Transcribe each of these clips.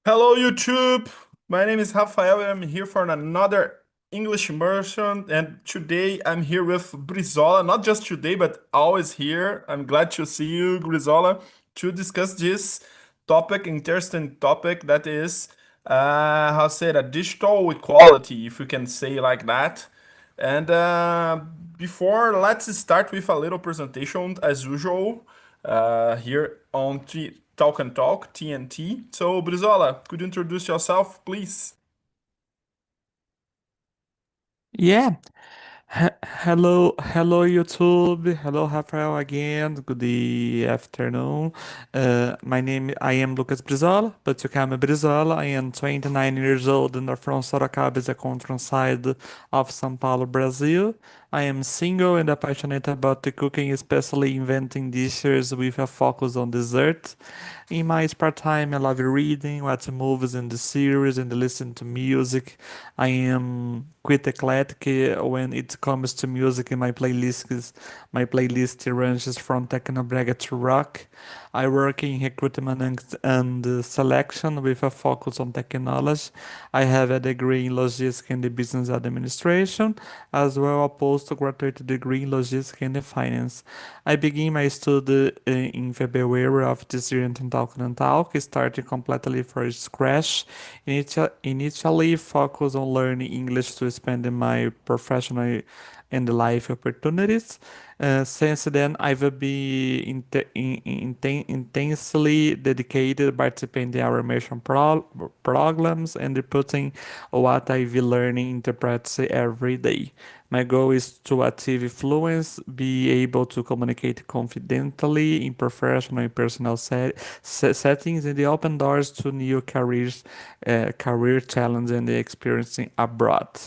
Hello, YouTube. My name is Rafael and I'm here for another English immersion. And today I'm here with Brizola, not just today, but always here. I'm glad to see you, Brizola, to discuss this topic, interesting topic that is, how to say it, a digital equality, if you can say like that. And before, let's start with a little presentation as usual here on Talk and Talk, TNT. So, Brizola, could you introduce yourself, please? Yeah. Hello, YouTube. Hello, Rafael again. Afternoon. I am Lucas Brizola, but you call me Brizola. I am 29 years old and I'm from Sorocaba, the countryside of São Paulo, Brazil. I am single and passionate about the cooking, especially inventing dishes with a focus on dessert. In my spare time, I love reading, watching movies and the series, and listening to music. I am quite eclectic when it comes to music. In my playlist ranges from techno brega to rock. I work in recruitment and selection with a focus on technology. I have a degree in logistics and business administration, as well as a postgraduate degree in logistics and finance. I began my study in February of this year in TALKNTALK, starting completely from scratch. Initially focused on learning English to expand my professional and life opportunities. Since then, I've been intensely dedicated participating in our immersion programs and putting what I've learning into practice every day. My goal is to achieve fluence, be able to communicate confidently in professional and personal settings, and the open doors to new career challenge and experiencing abroad.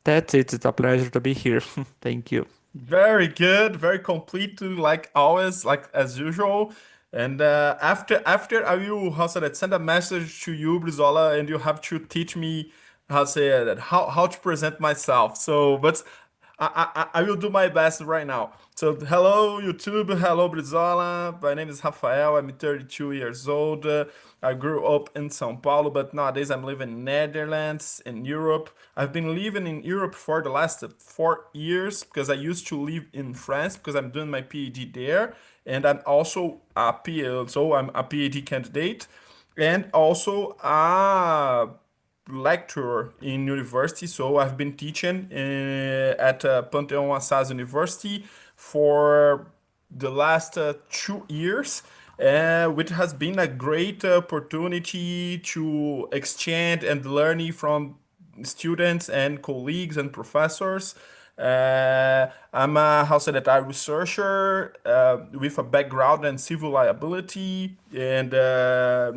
That's it. It's a pleasure to be here. Thank you. Very good, very complete, like always, like as usual. And after I will how say that send a message to you, Brizola, and you have to teach me how say that how to present myself. So, but I will do my best right now. So, hello YouTube, hello Brizola. My name is Rafael. I'm 32 years old. I grew up in São Paulo, but nowadays I'm living in Netherlands, in Europe. I've been living in Europe for the last 4 years because I used to live in France because I'm doing my PhD there, and I'm also I'm a PhD candidate, and also a lecturer in university. So I've been teaching at Panteão Assas University for the last 2 years, which has been a great opportunity to exchange and learning from students and colleagues and professors. I'm a how say that a researcher with a background in civil liability and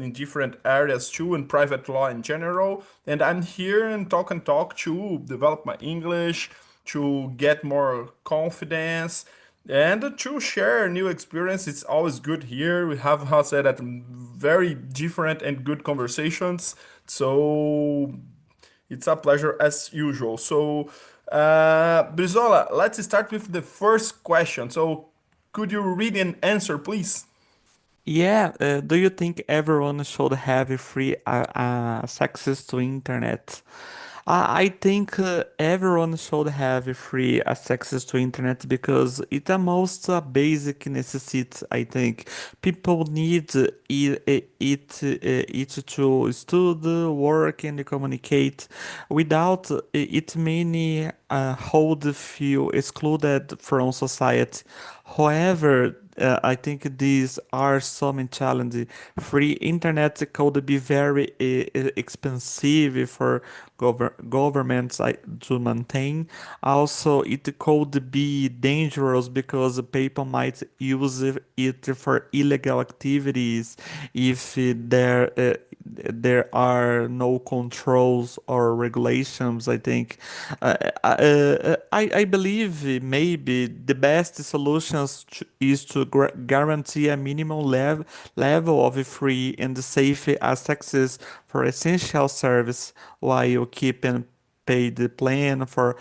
in different areas too, in private law in general. And I'm here in Talk and Talk to develop my English, to get more confidence, and to share new experience. It's always good here. We have how say that very different and good conversations. So it's a pleasure as usual. So, Brizola, let's start with the first question. So, could you read and answer, please? Yeah, do you think everyone should have a free access to internet? I think everyone should have a free access to internet because it's the most basic necessity. I think people need it to study, work, and communicate. Without it, many hold feel excluded from society. However, I think these are some challenges. Free internet could be very expensive for governments to maintain. Also, it could be dangerous because people might use it for illegal activities if there are no controls or regulations. I think I believe maybe the best solutions is to guarantee a minimum level of free and safe access for essential service while keeping paid plan for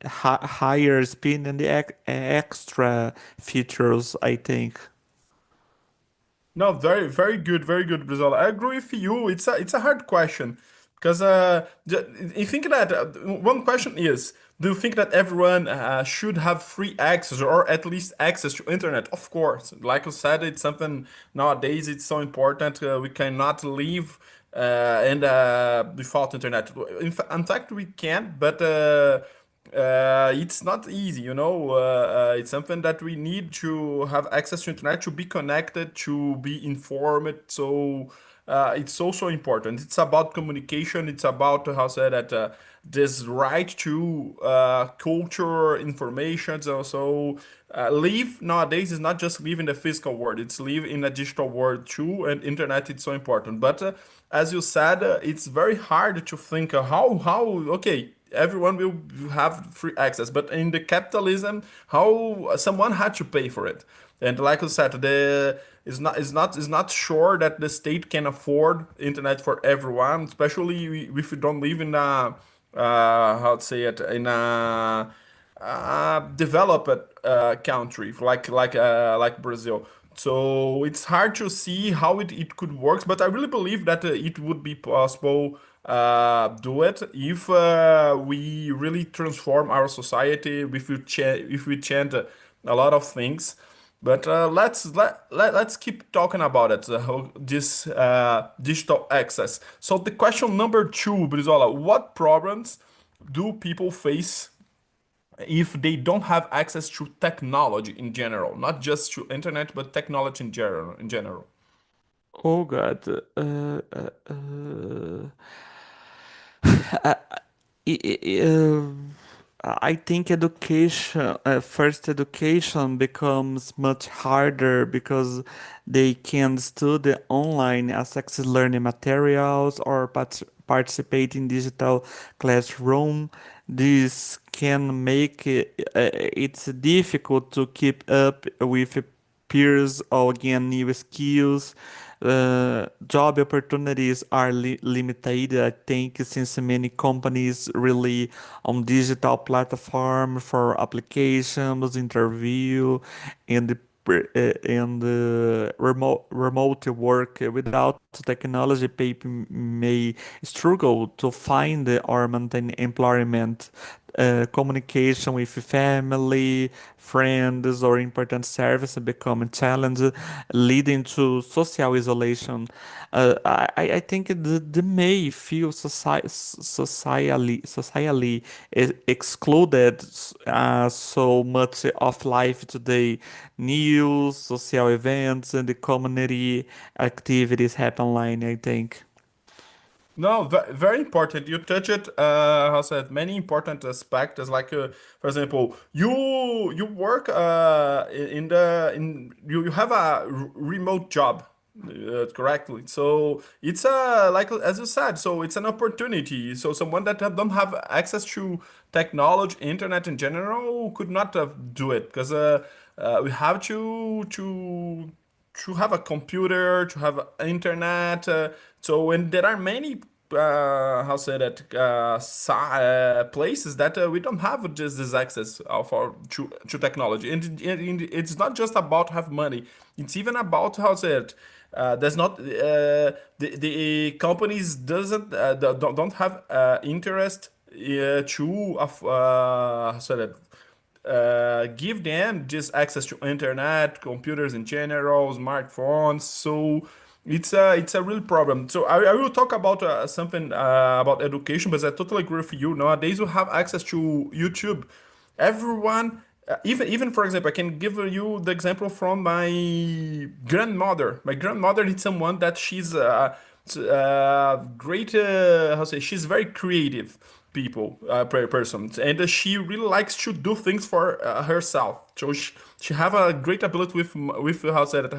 higher speed and the extra features, I think. No, very good, Brizola. I agree with you. It's a hard question because I think that one question is, do you think that everyone should have free access or at least access to internet? Of course, like you said, it's something nowadays. It's so important. We cannot live and without internet. In fact, we can, but. It's not easy, you know. It's something that we need to have access to internet to be connected, to be informed. So it's also important. It's about communication. It's about how say that this right to culture, information. So live nowadays is not just live in the physical world. It's live in a digital world too, and internet is so important. But as you said, it's very hard to think how okay everyone will have free access, but in the capitalism how someone had to pay for it. And like I said, the is not sure that the state can afford internet for everyone, especially if you don't live in a how to say it, in a developed country like Brazil. So it's hard to see how it could work, but I really believe that it would be possible do it if we really transform our society, if we change a lot of things. But let's keep talking about it. This digital access. So the question number two, Brizola, what problems do people face if they don't have access to technology in general, not just to internet, but technology in general? In general. Oh God. I, I think education, first education becomes much harder because they can study online, access learning materials, or participate in digital classroom. This can make it's difficult to keep up with peers or gain new skills. Job opportunities are limited, I think, since many companies rely on digital platform for applications, interview, and remote work. Without technology, people may struggle to find or maintain employment. Communication with family, friends, or important service become a challenge, leading to social isolation. I think they may feel socially excluded so much of life today. News, social events, and the community activities happen online, I think. No, very important. You touch it, how said, many important aspects. Like, for example, you work in you have a remote job, correctly. So it's like as you said. So it's an opportunity. So someone that don't have access to technology, internet in general, could not do it because we have to have a computer, to have internet. So when there are many how say that places that we don't have just this access for to technology, and it's not just about have money. It's even about how say it. There's not the companies doesn't don't have interest to so that give them just access to internet, computers in general, smartphones. So it's a real problem. So I will talk about something about education, but I totally agree with you. Nowadays, we have access to YouTube. Everyone, even for example, I can give you the example from my grandmother. My grandmother is someone that she's great. How say? She's very creative people person, and she really likes to do things for herself. So she have a great ability with how say it,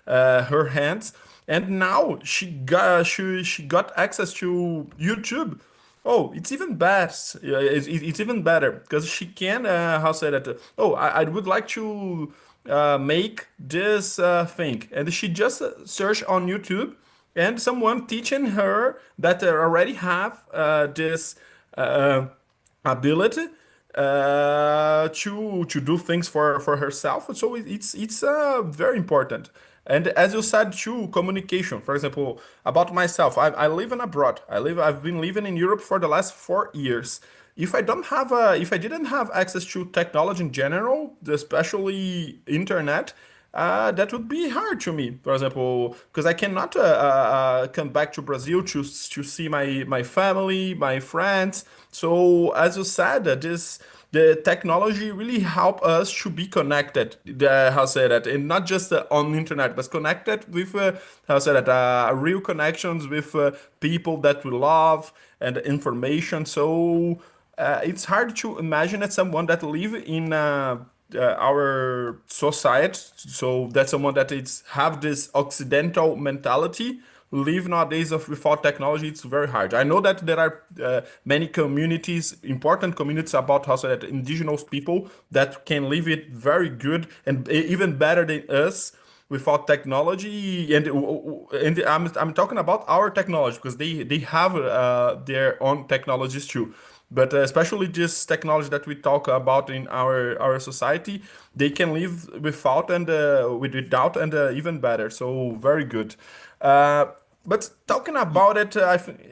her hands, and now she got access to YouTube. Oh, it's even best. Yeah, it's even better because she can how say that. Oh, I would like to make this thing, and she just search on YouTube, and someone teaching her that already have this uh, ability to do things for herself. So it's very important. And as you said too, communication. For example, about myself, I live in abroad. I've been living in Europe for the last 4 years. If I didn't have access to technology in general, especially internet, that would be hard to me. For example, because I cannot come back to Brazil to see my family, my friends. So as you said, the technology really help us to be connected. How say that, and not just on internet, but connected with how say that real connections with people that we love and information. So it's hard to imagine that someone that live in our society, so that someone that is have this Occidental mentality, live nowadays of without technology. It's very hard. I know that there are many communities, important communities about also that indigenous people that can live it very good and even better than us without technology. And I'm talking about our technology because they have their own technologies too. But especially this technology that we talk about in our society, they can live without and without and even better. So very good. Uh, but talking about it,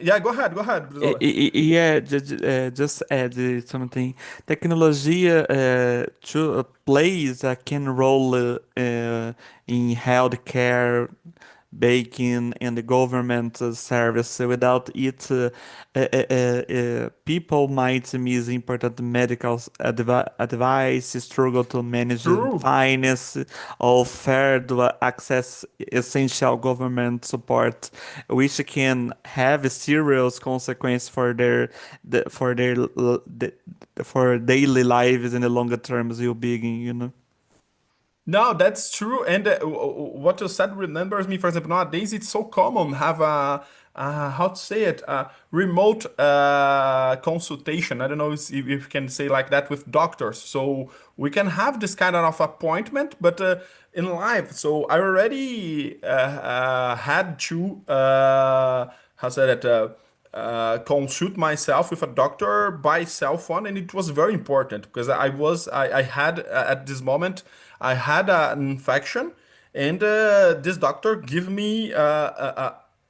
yeah, go ahead, Brizola. Yeah, just add something. Technologia plays a key role in healthcare, banking, and the government service. Without it, people might miss important medical advice, struggle to manage True. finance, or fail to access essential government support, which can have serious consequences for for for daily lives and the longer terms well-being, you know. No, that's true. And what you said remembers me. For example, nowadays it's so common have a how to say it, a remote consultation. I don't know if you can say like that with doctors. So we can have this kind of appointment, but in live. So I already had to how to say that. Consult myself with a doctor by cell phone, and it was very important because I had at this moment I had an infection, and this doctor gave me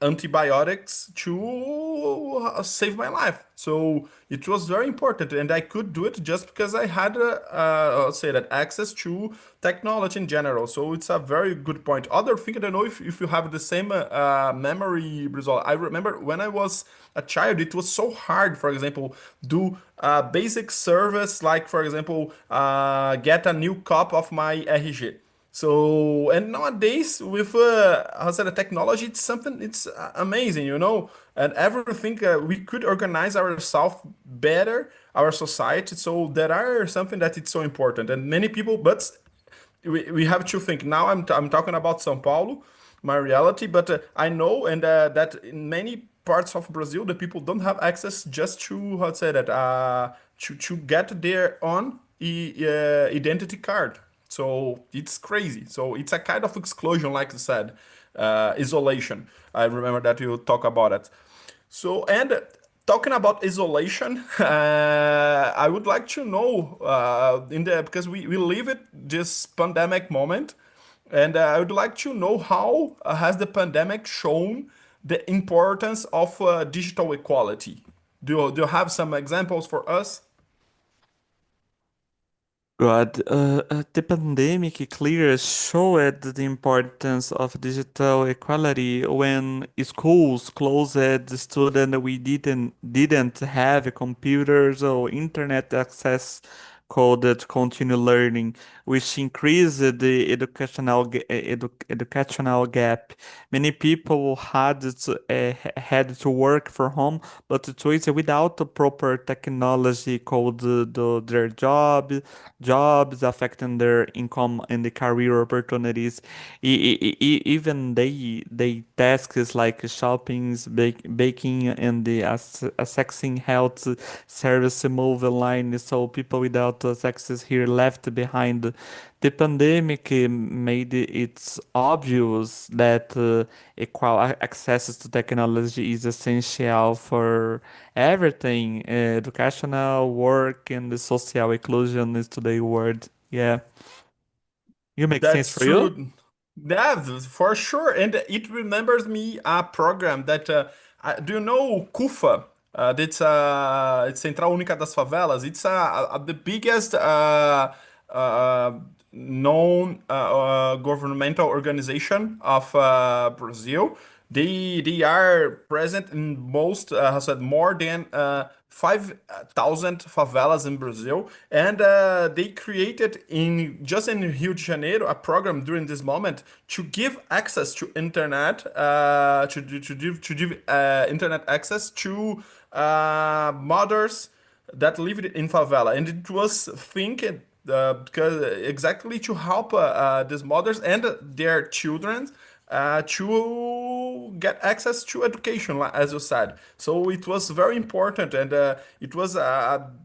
antibiotics to save my life. So it was very important, and I could do it just because I had I'll say that access to technology in general. So it's a very good point. Other thing, I don't know if you have the same memory, Brizol. I remember when I was a child, it was so hard, for example, do basic service like, for example, get a new cop of my RG. So, and nowadays with how say the technology, it's something, it's amazing, you know, and everything we could organize ourselves better, our society. So there are something that it's so important, and many people, but we have to think now. I'm talking about São Paulo, my reality, but I know and that in many parts of Brazil, the people don't have access just to how to say that to get their own identity card. So it's crazy. So it's a kind of exclusion, like you said, isolation. I remember that you talk about it. So, and talking about isolation, I would like to know in the because we live it this pandemic moment, and I would like to know how has the pandemic shown the importance of digital equality? Do you have some examples for us? God, the pandemic clearly showed the importance of digital equality when schools closed. The student we didn't have computers or internet access code to continue learning, which increased the educational gap. Many people had to work from home, but the choice without the proper technology could do their jobs affecting their income and the career opportunities. Even they tasks like shoppings, baking, and the assessing health service move online. So people without access here left behind. The pandemic made it obvious that equal access to technology is essential for everything, educational, work, and the social inclusion is today word. Yeah, you make sense That's for you? true. Yeah, for sure. And it remembers me a program that do you know CUFA? It's Central Única das Favelas. It's the biggest uh, known governmental organization of Brazil. They are present in most, I said, more than 5,000 favelas in Brazil, and they created in just in Rio de Janeiro a program during this moment to give access to internet, to give internet access to mothers that lived in favela, and it was thinking because exactly to help these mothers and their children to get access to education, as you said. So it was very important, and it was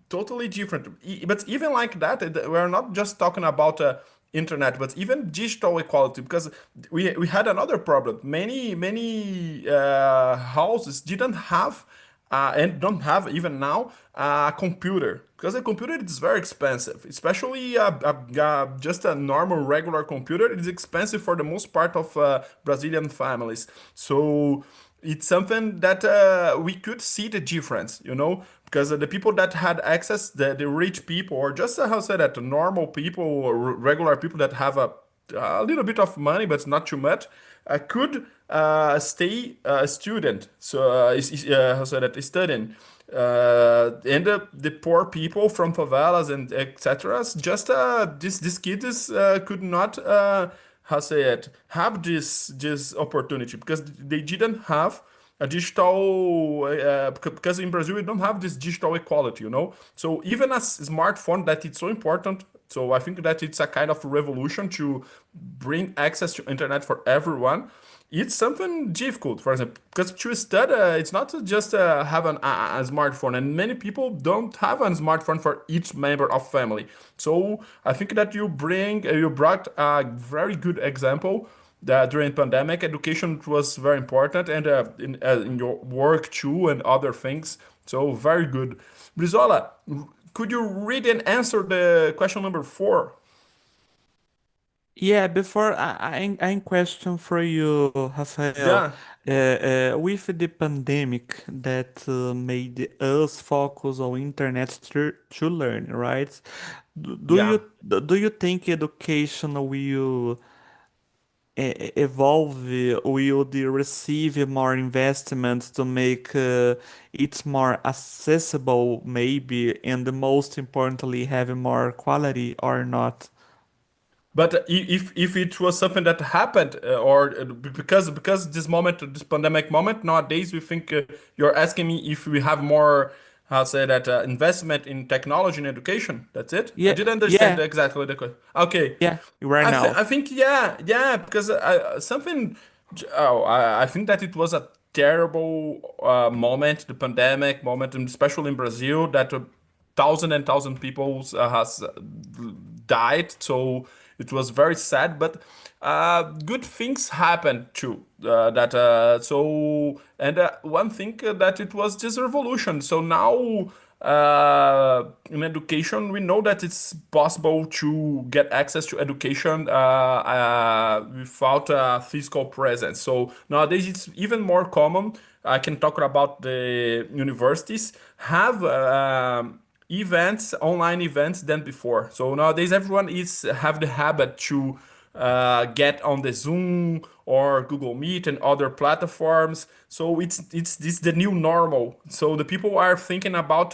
totally different. But even like that, we're not just talking about internet, but even digital equality, because we had another problem. Many houses didn't have and don't have even now a computer, because a computer is very expensive, especially just a normal regular computer. It is expensive for the most part of Brazilian families. So it's something that we could see the difference, because the people that had access, the rich people, or just how to say that, the normal people or regular people that have a little bit of money, but not too much, could stay a student. So, how say that, studying. And the poor people from favelas and etc. Just these kids could not how say it, have this opportunity, because they didn't have a digital because in Brazil we don't have this digital equality. So even a smartphone, that it's so important. So I think that it's a kind of revolution to bring access to internet for everyone. It's something difficult, for example, because to study, it's not just have a smartphone, and many people don't have a smartphone for each member of family. So I think that you brought a very good example that during pandemic, education was very important, and in your work too, and other things. So very good. Brizola, could you read and answer the question number 4? Yeah, before I question for you, Rafael, Yeah, with the pandemic that made us focus on internet to learn, right? Do yeah. you think education will evolve? Will they receive more investment to make it more accessible, maybe, and most importantly, have more quality or not? But if it was something that happened, or because this moment, this pandemic moment, nowadays we think you're asking me if we have more, how say that, investment in technology and education. That's it. I Yeah, didn't understand yeah, exactly the question. Okay, yeah, right I now. think yeah, because something. Oh, I think that it was a terrible moment, the pandemic moment, and especially in Brazil, that thousand and thousand people has died. So it was very sad, but good things happened too. That so and one thing that it was this revolution. So now in education, we know that it's possible to get access to education without a physical presence. So nowadays, it's even more common. I can talk about the universities have events, online events than before. So nowadays, everyone is have the habit to get on the Zoom or Google Meet and other platforms. So it's the new normal. So the people are thinking about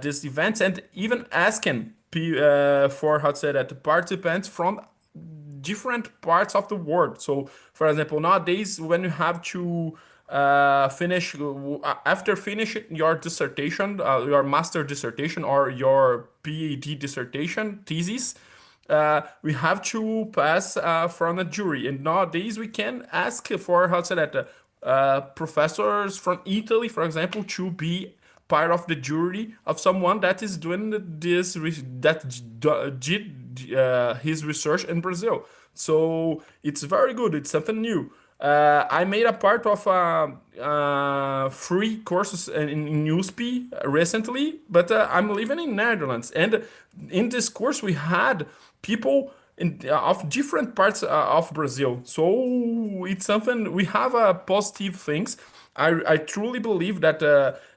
these events, and even asking for, how to say that, participants from different parts of the world. So, for example, nowadays when you have to finish after finishing your dissertation, your master dissertation or your PhD dissertation thesis, we have to pass from a jury. And nowadays we can ask for, how to say that, professors from Italy, for example, to be part of the jury of someone that is doing did his research in Brazil. So it's very good. It's something new. I made a part of free courses in USP recently, but I'm living in Netherlands, and in this course we had people of different parts of Brazil. So it's something we have positive things. I truly believe that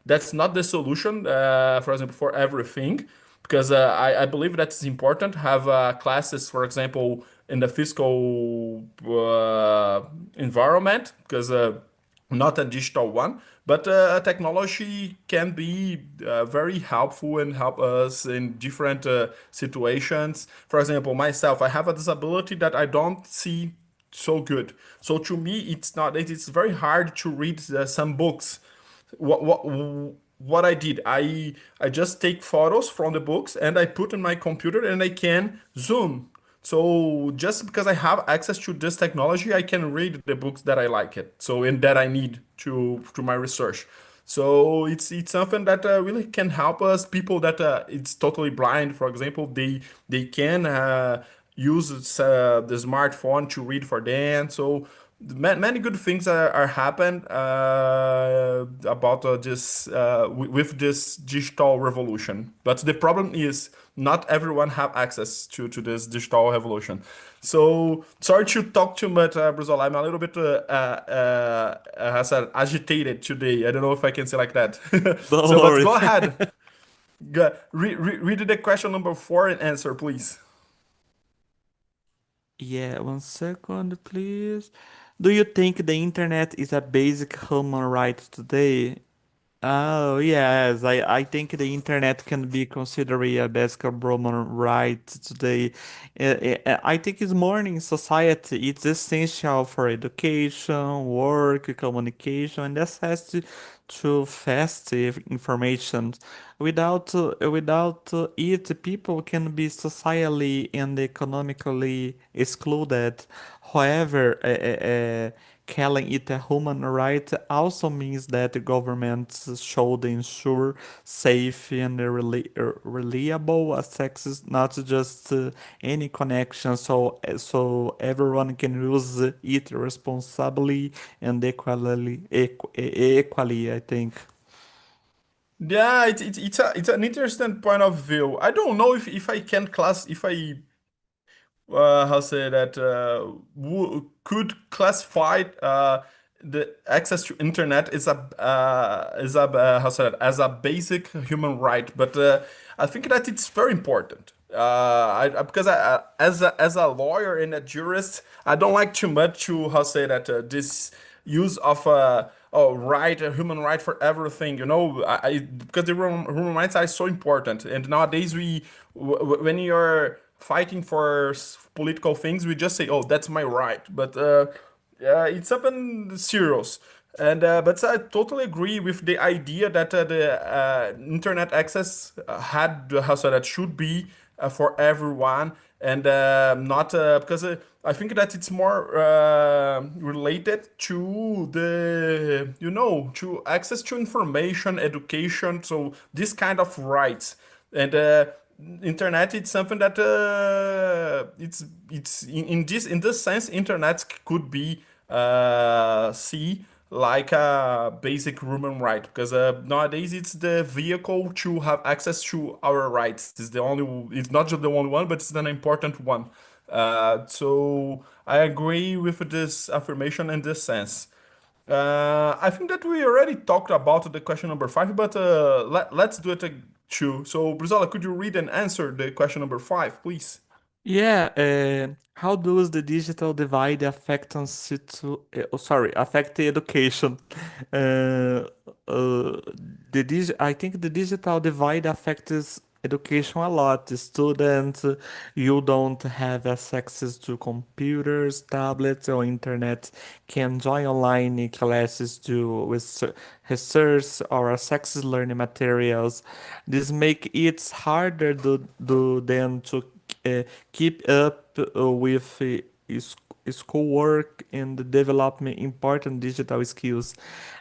that's not the solution, for example, for everything, because I believe that's important. Have classes, for example, in the physical environment, because not a digital one, but technology can be very helpful and help us in different situations. For example, myself, I have a disability that I don't see so good. So to me, it's not. It's very hard to read some books. What I did, I just take photos from the books and I put in my computer and I can zoom. So just because I have access to this technology, I can read the books that I like it. So and that I need to my research. So it's something that really can help us. People that it's totally blind, for example, they can use the smartphone to read for them. So many good things are happen about this with this digital revolution. But the problem is not everyone have access to this digital revolution. So sorry to talk too much, Brazil. I'm a little bit as I said, agitated today. I don't know if I can say like that. Don't So, but worry. go ahead. Read the question number four and answer, please. Yeah, 1 second, please. Do you think the internet is a basic human right today? Oh, yes. I think the internet can be considered a basic human right today. I think it's more in society. It's essential for education, work, communication, and access to fast information. Without it, people can be socially and economically excluded. However, calling it a human right also means that the governments should ensure safe and reliable access, not just any connection, so everyone can use it responsibly and equally, I think. Yeah, it's an interesting point of view. I don't know if I can class if I how say that could classify the access to internet is a how say that as a basic human right, but I think that it's very important. Because as a lawyer and a jurist, I don't like too much to how say that this use of right, a human right for everything. You know, because the human rights are so important, and nowadays when you're fighting for political things, we just say, "Oh, that's my right," but yeah, it's something serious. And but I totally agree with the idea that the internet access had how so that should be for everyone and not because I think that it's more related to the to access to information, education, so this kind of rights and internet it's something that it's in this sense internet could be see like a basic human right because nowadays it's the vehicle to have access to our rights. It's not just the only one, but it's an important one. So I agree with this affirmation in this sense. I think that we already talked about the question number five, but let's do it too. So, Brizola, could you read and answer the question number five, please? Yeah, how does the digital divide affect affect the education? Uh, I think the digital divide affects education a lot. The students, you don't have access to computers, tablets, or internet, can join online classes to research or access learning materials. This make it harder than to uh, keep up with schoolwork and developing important digital skills.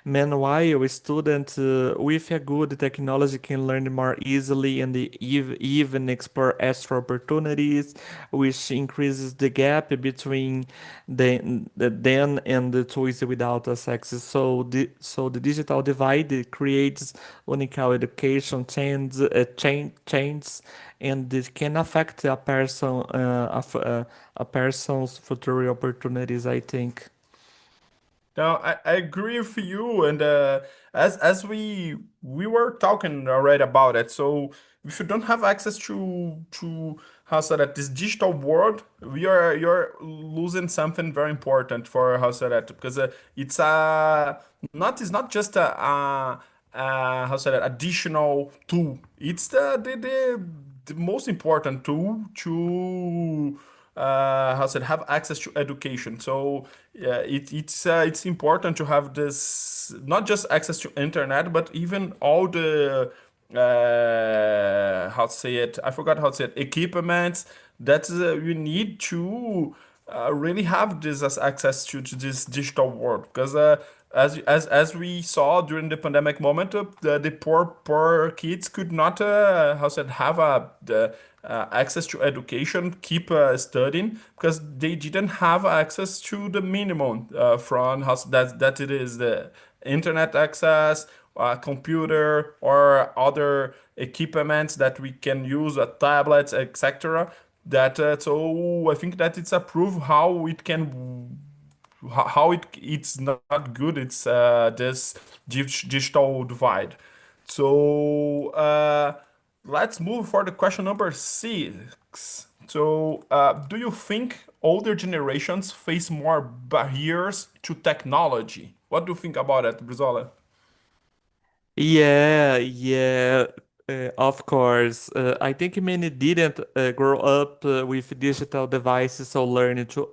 Meanwhile, students with a good technology can learn more easily and even explore extra opportunities, which increases the gap between them and the choice without access. So the digital divide creates unequal education chains and this can affect a person's future opportunities, I think. No, I agree with you, and as we were talking already about it. So if you don't have access to how say that this digital world, you're losing something very important for how say that because it's it's not just how say that additional tool. It's the most important tool to how said have access to education. So it's important to have this not just access to internet, but even all the how to say it. I forgot how to say it. Equipment that you need to really have this as access to this digital world because as we saw during the pandemic moment, the poor kids could not how said have access to education, keep studying because they didn't have access to the minimum from how that it is the internet access, computer or other equipments that we can use, tablets, etc. That so I think that it's a proof how it can how it's not good. It's this digital divide. So let's move for the question number 6. So do you think older generations face more barriers to technology? What do you think about it, Brizola? Yeah, yeah, of course. I think many didn't grow up with digital devices, so learning to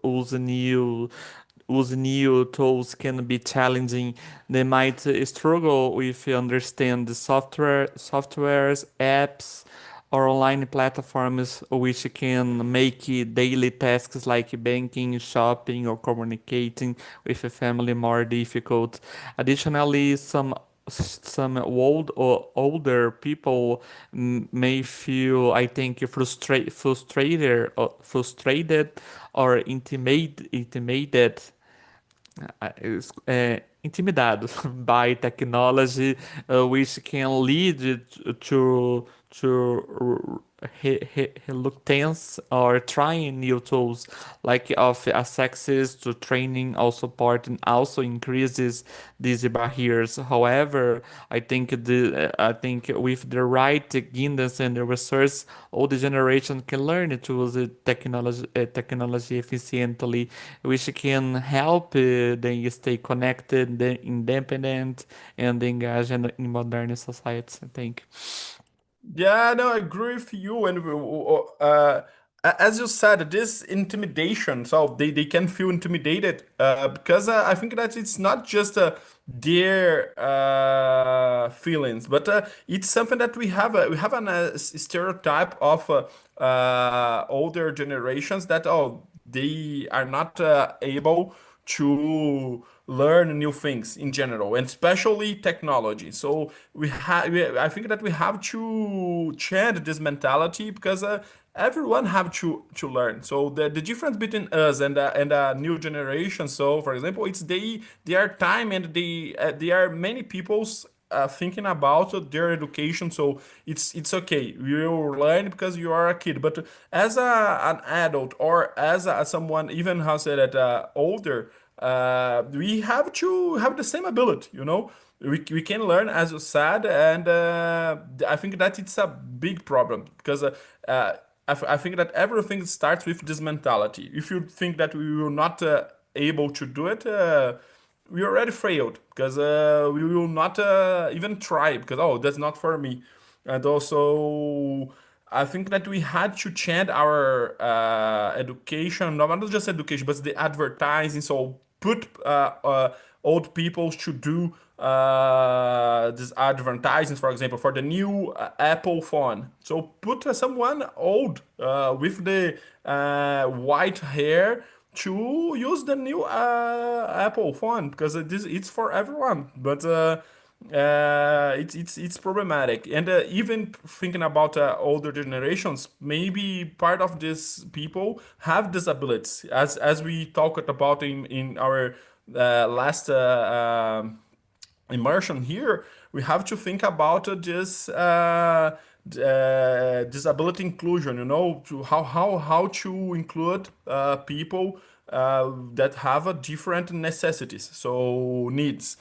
use new tools can be challenging. They might struggle with understand the softwares, apps, or online platforms which can make daily tasks like banking, shopping, or communicating with a family more difficult. Additionally, some older people may feel, I think, frustrated or intimidated intimidado by technology, which can lead to reluctance or trying new tools like of access to training or support and also increases these barriers. However, I think with the right guidance and the resource, all the generation can learn to use the technology efficiently, which can help them stay connected, independent, and engaged in modern societies, I think. Yeah, no, I agree with you. And as you said, this intimidation, so they can feel intimidated because I think that it's not just their feelings, but it's something that we have an stereotype of older generations that they are not able to learn new things in general and especially technology. So I think that we have to change this mentality because everyone have to learn. So the difference between us and a new generation, so for example, it's they are time and they are many people's thinking about their education. So it's okay. You will learn because you are a kid. But as an adult or as someone even how say that older, we have to have the same ability. You know, we can learn as you said, and I think that it's a big problem because. I think that everything starts with this mentality. If you think that we will not able to do it, we already failed because we will not even try because oh that's not for me. And also I think that we had to change our education, not just education but the advertising, so put old people to do this advertising, for example, for the new Apple phone. So put someone old with the white hair to use the new Apple phone because it's for everyone. But it's problematic. And even thinking about older generations, maybe part of these people have disabilities, as we talked about in our last immersion here. We have to think about this disability inclusion, to how to include people that have a different necessities, so needs.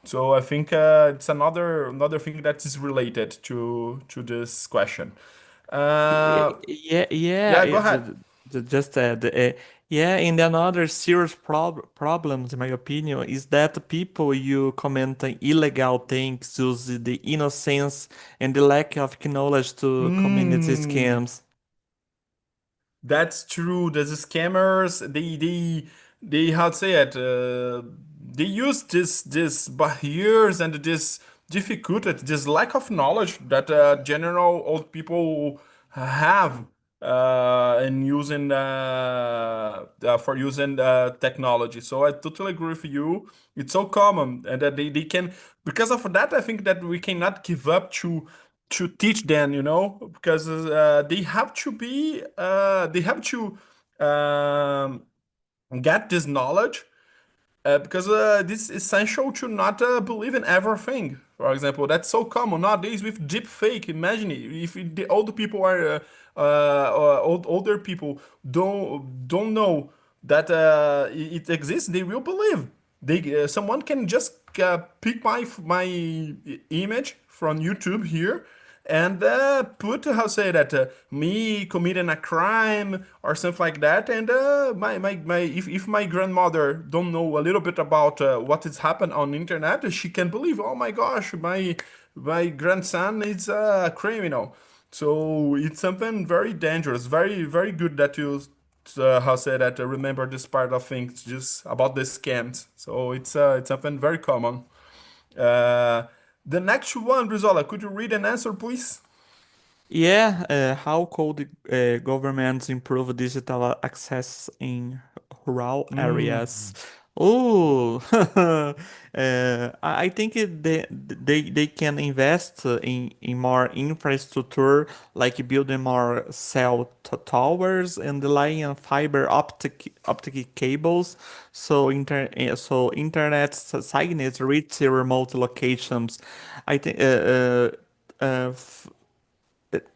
So I think it's another thing that is related to this question. Uh, Yeah, yeah. yeah, go ahead. Just yeah. And another serious problems, in my opinion, is that people you commenting illegal things use the innocence and the lack of knowledge to community Hmm. scams. That's true. There's scammers. They how to say it? They use this barriers and this difficulty, this lack of knowledge that general old people have in using for using technology. So I totally agree with you. It's so common, and that they can because of that. I think that we cannot give up to teach them, because they have to um, get this knowledge because this is essential to not believe in everything. For example, that's so common nowadays with deep fake. Imagine if the older people are older people don't know that it exists, they will believe. Someone can just pick my image from YouTube here and put how say that me committing a crime or something like that, and my if my grandmother don't know a little bit about what has happened on the internet, she can believe, oh my gosh, my grandson is a criminal. So it's something very dangerous, very good that you how say that remember this part of things just about the scams. So it's something very common. uh, the next one, Brizola, could you read an answer, please? Yeah, how could governments improve digital access in rural areas? Mm. Oh, I think they can invest in more infrastructure, like building more towers and laying on fiber optic cables, so internet signals reach remote locations. I think.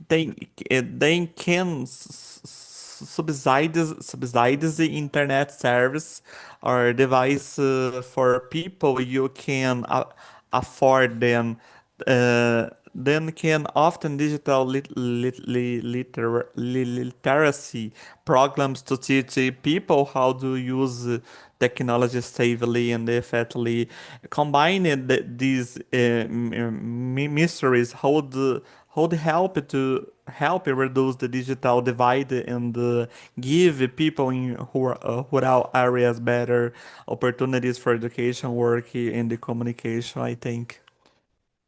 They they can subsidize the internet service or device for people you can afford them. Then can often digital literacy programs to teach people how to use technology safely and effectively. Combining these mysteries, how to help reduce the digital divide and give people in rural areas better opportunities for education, work, and the communication, I think.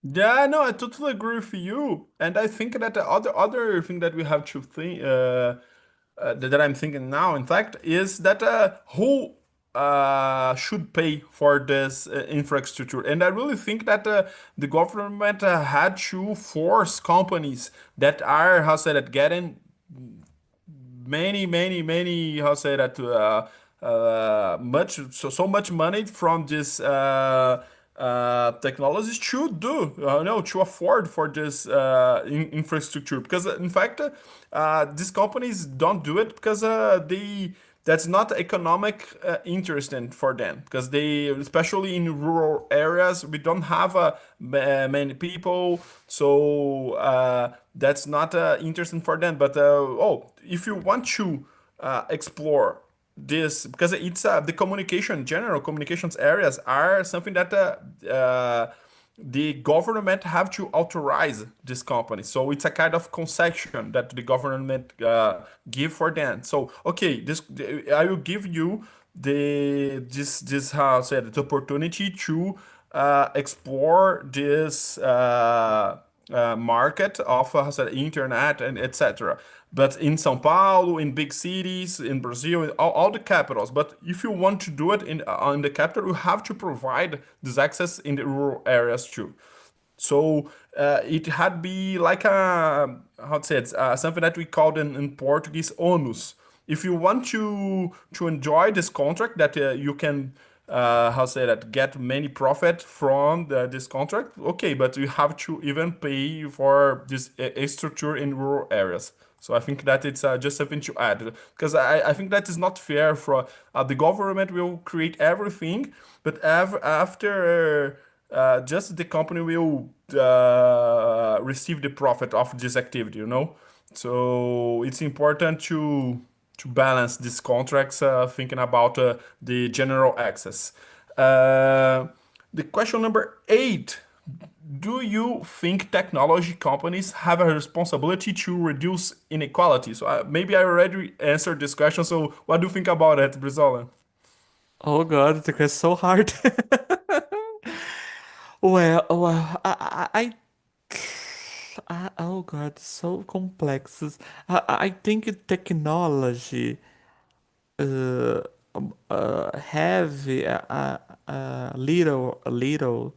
Yeah, no, I totally agree with you. And I think that the other thing that we have to think that I'm thinking now, in fact, is that who should pay for this infrastructure. And I really think that the government had to force companies that are, how say that, getting many how say that much so much money from this technologies to do no to afford for this infrastructure, because in fact these companies don't do it because they that's not economic interesting for them, because they, especially in rural areas, we don't have many people, so that's not interesting for them. But oh, if you want to explore this, because it's the communication, general communications areas are something that the government have to authorize this company. So it's a kind of concession that the government give for them. So okay, this I will give you this how said the opportunity to explore this market of how said internet and etc. But in São Paulo, in big cities, in Brazil, in all the capitals. But if you want to do it in the capital, you have to provide this access in the rural areas too. So it had be like a how to say it, something that we called in Portuguese onus. If you want to enjoy this contract that you can how say that, get many profit from this contract. Okay, but you have to even pay for this structure in rural areas. So I think that it's just something to add because I think that is not fair for the government will create everything, but after just the company will receive the profit of this activity, you know? So it's important to balance these contracts, thinking about the general access. Uh, the question number 8. Do you think technology companies have a responsibility to reduce inequality? So maybe I already answered this question. So what do you think about it, Brizola? Oh God, the question is so hard. Oh God, so complex. I think technology uh, have a little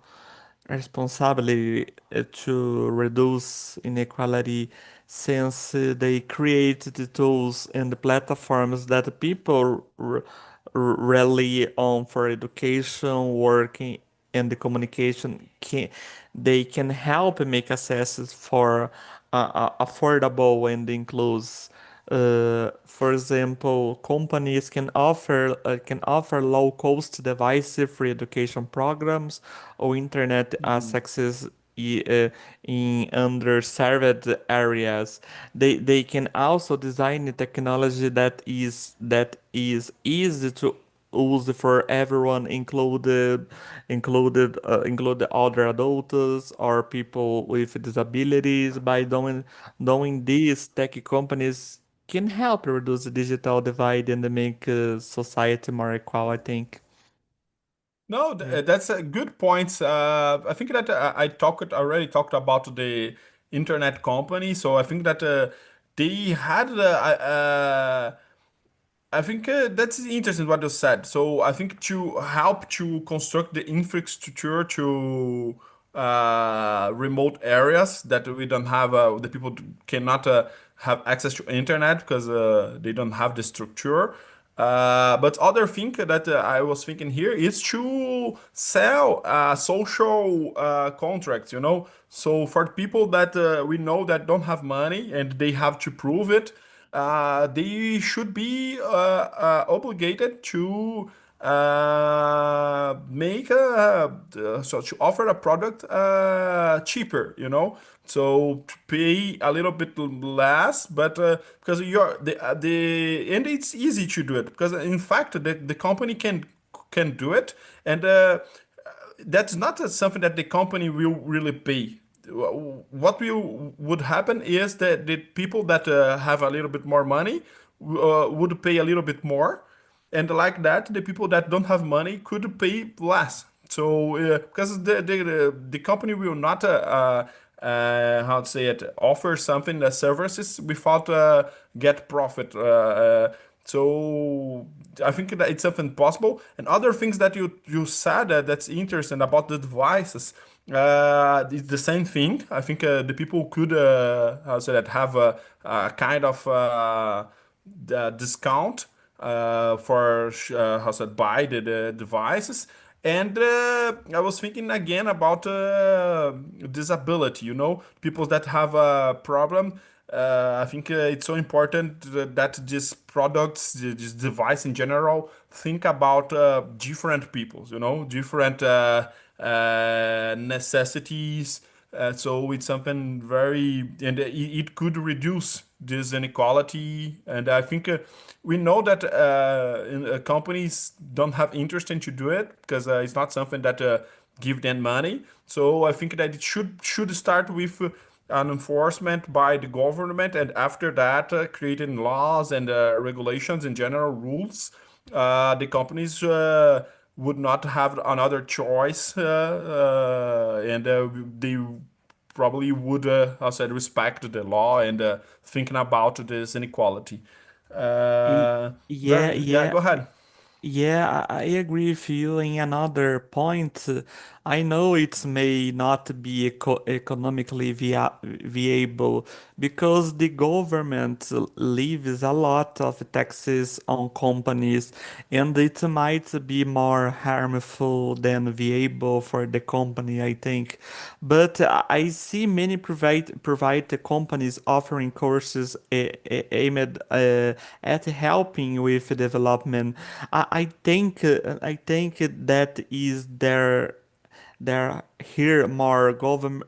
responsibility to reduce inequality since they create the tools and the platforms that people rely on for education, working, and the communication. They can help make access for affordable and inclusive. For example, companies can offer low-cost device-free education programs or internet access in underserved areas. They can also design a technology that is easy to use for everyone, included other adults or people with disabilities. By doing this, tech companies can help reduce the digital divide and make society more equal, I think. No, Yeah. that's a good point. I think that I already talked about the internet company. So I think that they had I think that's interesting what you said. So I think to help to construct the infrastructure to remote areas that we don't have, the people cannot have access to internet because they don't have the structure. But other thing that I was thinking here is to sell social contracts, you know. So for people that we know that don't have money and they have to prove it, they should be obligated to make so to offer a product cheaper, you know, so to pay a little bit less, but because you're the and it's easy to do it because in fact the company can do it, and that's not something that the company will really pay. What would happen is that the people that have a little bit more money would pay a little bit more, and like that, the people that don't have money could pay less. So because the company will not how to say it, offer something that services without get profit. So I think that it's something possible. And other things that you said that's interesting about the devices. It's the same thing. I think the people could how to say that, have a kind of the discount for how to say it, buy the devices. And I was thinking again about disability, you know, people that have a problem. I think it's so important that these products, this device in general, think about different peoples, you know, different necessities. So it's something very, and it could reduce this inequality. And I think we know that companies don't have interest in to do it because it's not something that give them money. So I think that it should start with an enforcement by the government, and after that, creating laws and regulations and general rules. The companies would not have another choice, and they probably would, I said, respect the law and thinking about this inequality. Y- Very, yeah, yeah, go ahead. Yeah, I agree with you. In another point, I know it may not be economically viable because the government levies a lot of taxes on companies, and it might be more harmful than viable for the company, I think. But I see many private companies offering courses aimed at helping with development. I think that is there here more government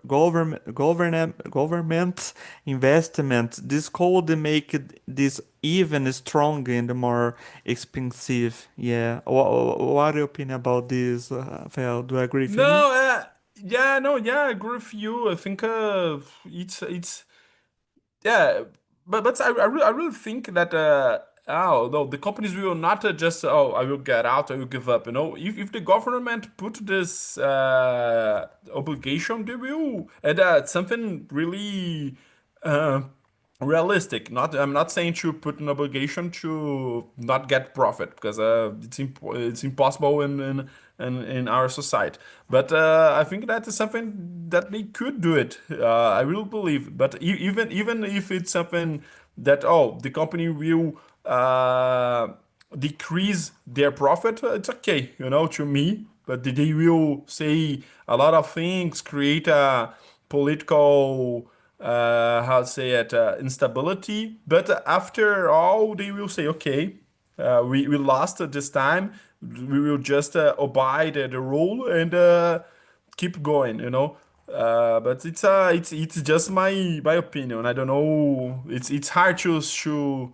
investment. This could make this even stronger and more expensive. Yeah. What do you opinion about this, Rafael? Do you agree with me? No, yeah, no, yeah, I agree with you. I think it's yeah, but I really think that oh no, the companies will not just oh I will get out, I will give up. You know, if the government put this obligation, they will, and it's something really uh, realistic. Not I'm not saying to put an obligation to not get profit because it's impossible in our society. But I think that is something that they could do it. I really believe. But even if it's something that oh the company will decrease their profit, it's okay, you know, to me. But they will say a lot of things, create a political how to say it instability. But after all, they will say, okay, we lost this time. We will just abide the rule and keep going. You know. But it's just my opinion. I don't know. It's hard to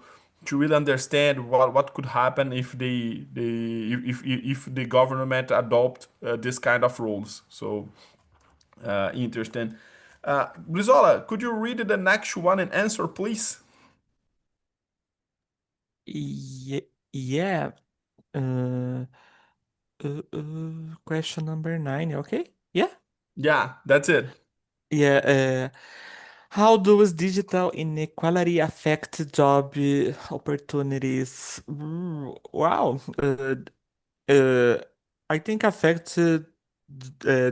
really understand what could happen if if the government adopt this kind of rules. So interesting. Brizola, could you read the next one and answer, please? Yeah. Yeah. Uh, Question number 9. Okay. Yeah. Yeah, that's it. Yeah. How does digital inequality affect job opportunities? Wow. Uh, I think affected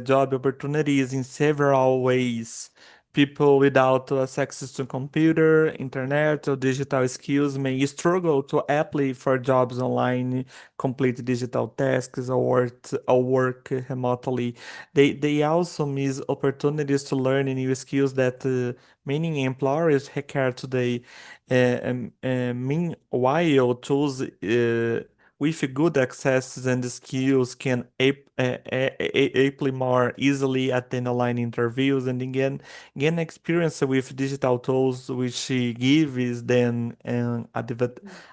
job opportunities in several ways. People without access to computer, internet, or digital skills may struggle to apply for jobs online, complete digital tasks, or work remotely. They also miss opportunities to learn new skills that many employers require today. Meanwhile, tools with good access and skills can apply more easily attend online interviews and gain experience with digital tools, which gives them an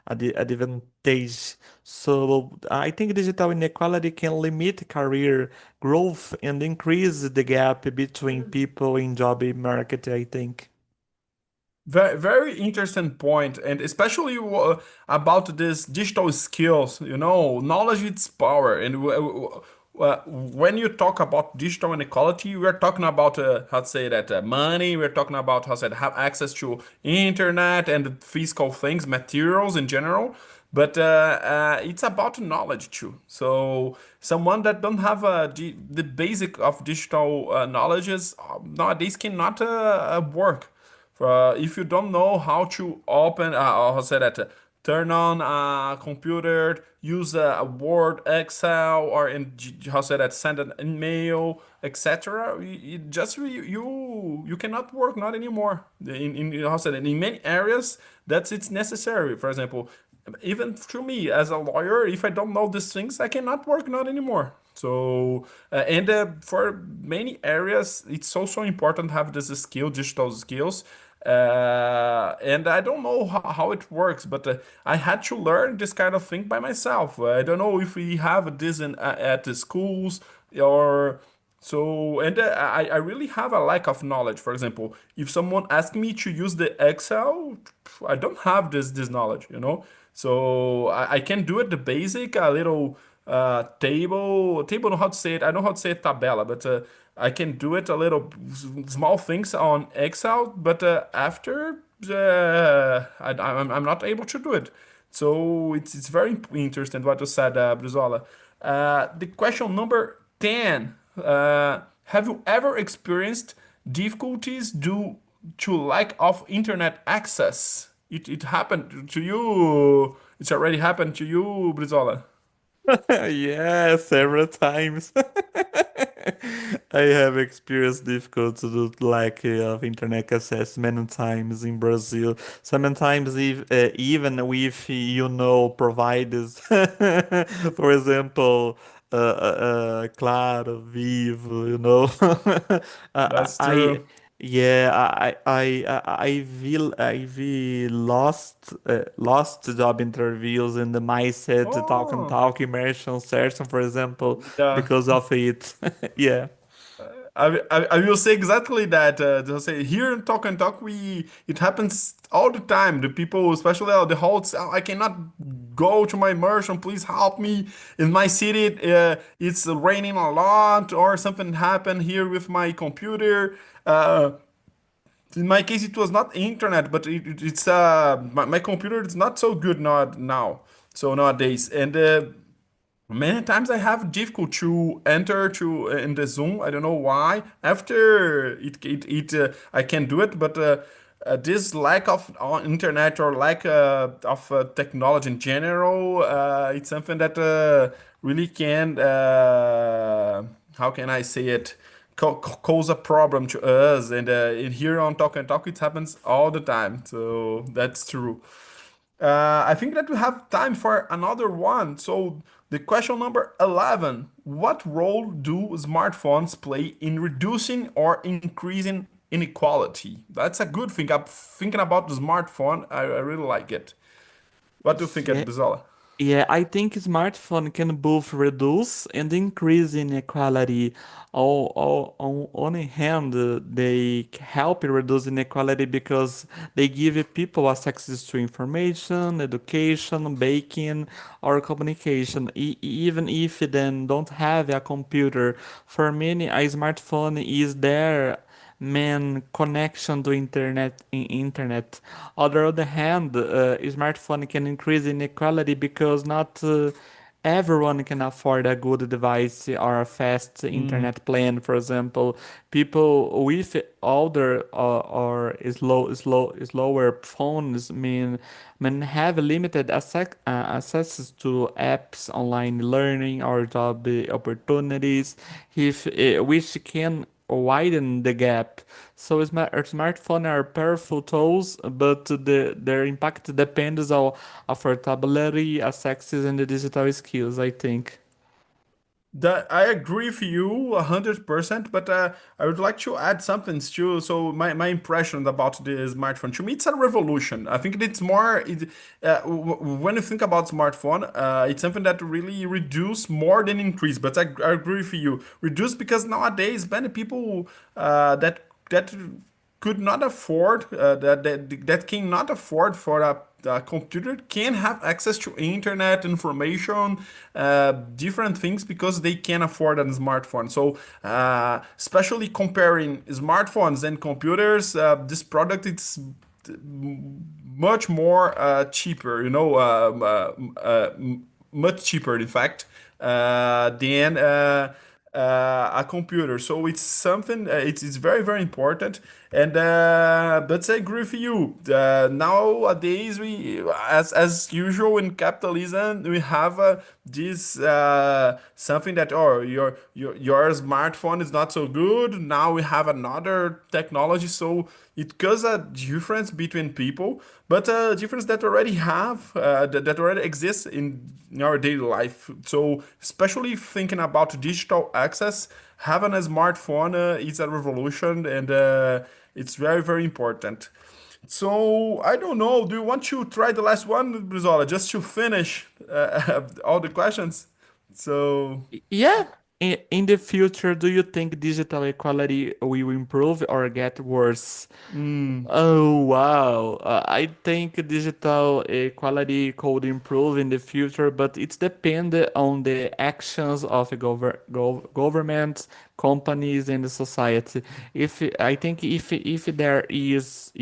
advantage. So I think digital inequality can limit career growth and increase the gap between people in job market, I think. Very, very interesting point, and especially about this digital skills. You know, knowledge is power, and when you talk about digital inequality, we're talking about how to say that money. We're talking about how to say have access to internet and physical things, materials in general. But it's about knowledge too. So someone that don't have the basic of digital knowledges nowadays cannot work. If you don't know how to open, how say that, turn on a computer, use a Word, Excel, or how say that, send an email, etc. You cannot work not anymore. In how say that, in many areas that's it's necessary. For example, even to me as a lawyer, if I don't know these things, I cannot work not anymore. So, and for many areas, it's also important to have this skill, digital skills. And I don't know how it works, but I had to learn this kind of thing by myself. I don't know if we have this at the schools or so. And I really have a lack of knowledge. For example, if someone asks me to use the Excel, I don't have this knowledge, you know. So I can do it the basic, a little table know how to say it. I know how to say it tabela, but I can do it a little small things on Excel. But after I'm not able to do it. So it's very interesting what you said, Brizola. The question number 10. Have you ever experienced difficulties due to lack of internet access? It happened to you. It's already happened to you, Brizola. Yeah, several times. I have experienced difficulty with lack of internet access many times in Brazil. Sometimes even with providers, for example, Claro, Vivo, That's I true. yeah, I've lost job interviews in the mindset talk and Oh, talk immersion session, for example, yeah. because of it. Yeah. I will say exactly that. They'll say here in Talk and Talk, we it happens all the time. The people, especially the hosts, "Oh, I cannot go to my immersion. Please help me. In my city, it's raining a lot, or something happened here with my computer." In my case, it was not internet, but it's my computer is not so good not now. So nowadays, and many times I have difficult to enter to in the Zoom. I don't know why. After I can do it, but this lack of internet or lack of technology in general, it's something that really can how can I say it? Cause a problem to us. And in here on Talk and Talk, it happens all the time. So that's true. I think that we have time for another one. So, the question number 11. What role do smartphones play in reducing or increasing inequality? That's a good thing. I'm thinking about the smartphone. I really like it. What do you think, Yeah. Bizola? Yeah, I think smartphone can both reduce and increase inequality. On one hand, they help reduce inequality because they give people access to information, education, banking, or communication. Even if they don't have a computer, for many, a smartphone is their main connection to internet. On the other hand, smartphone can increase inequality because not everyone can afford a good device or a fast Mm, internet plan. For example, people with older or slower phones mean have limited access to apps, online learning, or job opportunities, if which can widen the gap. So smartphones are powerful tools, but their impact depends on affordability, access, and the digital skills, I think. that I agree with you 100%, but I would like to add something too. So my impression about the smartphone, to me, it's a revolution. I think it's more when you think about smartphone, it's something that really reduce more than increase. But I agree with you, reduce because nowadays many people that could not afford that cannot afford for a computer can have access to internet information, different things because they can afford a smartphone. So especially comparing smartphones and computers, this product it's much more cheaper, much cheaper, in fact, than a computer. So it's something. It's very very important. And but I agree with you. Nowadays, we as usual in capitalism, we have this something that your smartphone is not so good. Now we have another technology, so it causes a difference between people, but a difference that already that already exists in our daily life. So especially thinking about digital access, having a smartphone is a revolution, and it's very very important. So I don't know. Do you want to try the last one, Brizola, just to finish all the questions? So Yeah. In the future, do you think digital equality will improve or get worse? Mm, Oh wow. I think digital equality could improve in the future, but it's dependent on the actions of governments, companies, and the society. If I think if there is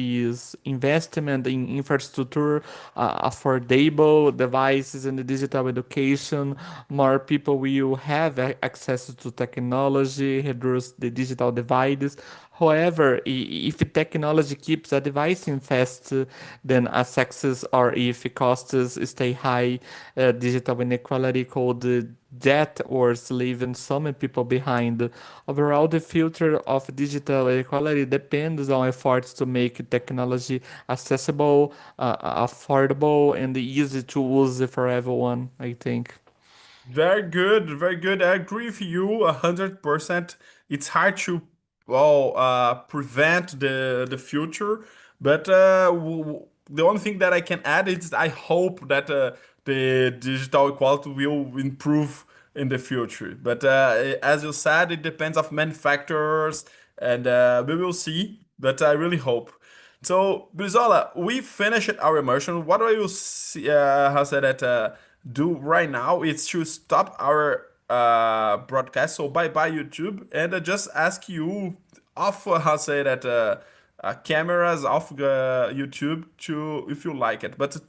investment in infrastructure, affordable devices, and digital education, more people will have access to technology, reduce the digital divides. However, if technology keeps advancing fast, then as access or if costs stay high, digital inequality could death or leaving some people behind. Overall, the future of digital equality depends on efforts to make technology accessible, affordable, and easy to use for everyone, I think. very good, very good. I agree with you 100%. It's hard to well prevent the future, but the only thing that I can add is I hope that the digital equality will improve in the future. But as you said, it depends of many factors, and we will see. But I really hope. So, Brizola, we finished our immersion. What do you see, how say that do right now is to stop our broadcast. So bye bye YouTube, and just ask you off how say that cameras off YouTube to if you like it. But thank